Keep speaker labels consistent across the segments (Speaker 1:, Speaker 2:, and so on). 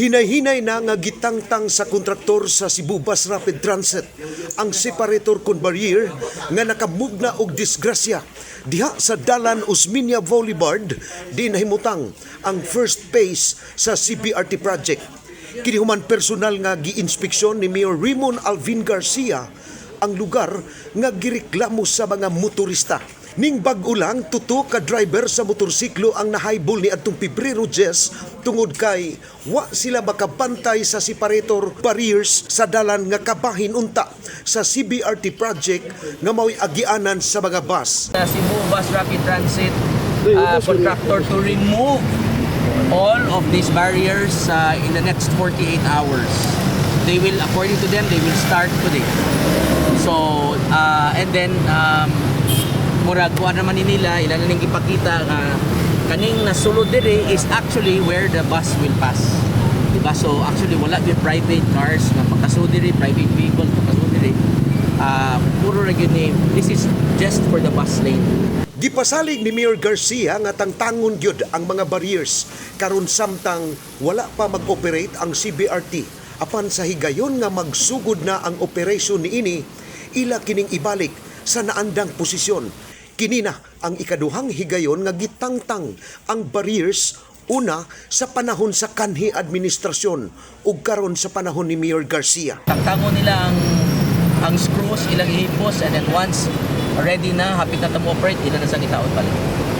Speaker 1: Hinay-hinay na nga gitangtang sa kontraktor sa Cebu Bus Rapid Transit ang separator kon barrier nga nakamugna og disgrasya diha sa Dalan Osmeña Boulevard di nahimutang ang first phase sa CBRT project. Kini human personal nga giinspeksyon ni Mayor Raymond Alvin Garcia ang lugar nga gireklamo sa mga motorista. Ning bag-o lang, tuto ka driver sa motorsiklo ang nahaybol ni adtong Pebrero 10 tungod kay wa sila makabantay sa separator barriers sa dalan nga kabahin unta sa CBRT project nga mao'y agianan sa mga bus.
Speaker 2: Cebu Bus Rapid Transit contractor to remove all of these barriers in the next 48 hours. They will, according to them, they will start today. So, and then murag kuha naman nila ilan ning ipakita kaning nasulod dire is actually where the bus will pass, diba? So actually wala gyud private cars nga makasud dire, private vehicle makasud dire, puro ra gyud ni this is just for the bus lane.
Speaker 1: Gipasalig ni Mayor Garcia nga tangtangon gyud ang mga barriers karon samtang wala pa mag-operate ang CBRT. Apan sa higayon nga magsugod na ang operasyon niini, ila kining ibalik sa naandang posisyon. Kinina ang ikaduhang higayon nga gitangtang ang barriers una sa panahon sa kanhi administrasyon ug karon sa panahon ni Mayor Garcia.
Speaker 2: Tangtangon nila ang screws ilang ihipos, and then once ready na hapit na operate ila na sa gitaon pala.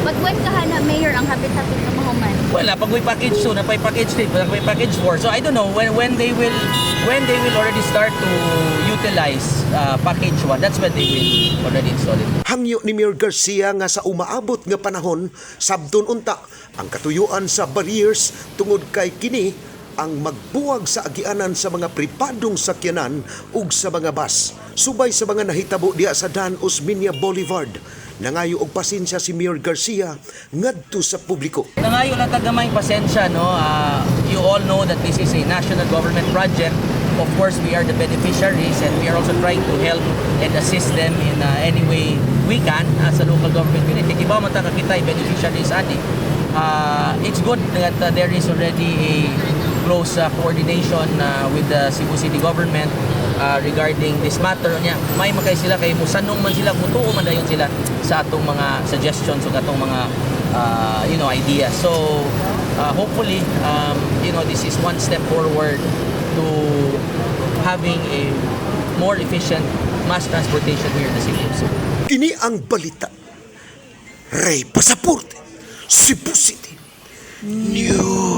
Speaker 3: But when kahana Mayor ang hapit-hapit na mahuman?
Speaker 2: Wala pag may package 2 na pay package 3, pag may package 4. So I don't know when they will already start to utilize package 1. That's when they will already install it.
Speaker 1: Hangyo ni Mayor Garcia nga sa umaabot nga panahon sabton unta ang katuyuan sa barriers tungod kay kini ang magbuwag sa agianan sa mga pribadong sakyanan ug sa mga bus. Subay sa mga nahitabo diha sa Dan Osmeña Boulevard, nangayo og pasensya si Mayor Garcia ngadto sa publiko.
Speaker 2: Nangayo lang tagamay pasensya, no? You all know that this is a national government project. Of course, we are the beneficiaries and we are also trying to help and assist them in any way we can as a local government unit. Iba man ta kita beneficiaries ani. It's good that there is already a close coordination with the Cebu City government regarding this matter niya. May makay sila kay musanong man sila, mutuo man dayon sila sa atong mga suggestions ug atong mga ideas. So hopefully this is one step forward to having a more efficient mass transportation here in the city of Cebu.
Speaker 1: Kini ang balita. Reynato Pasaporte, Cebu City News.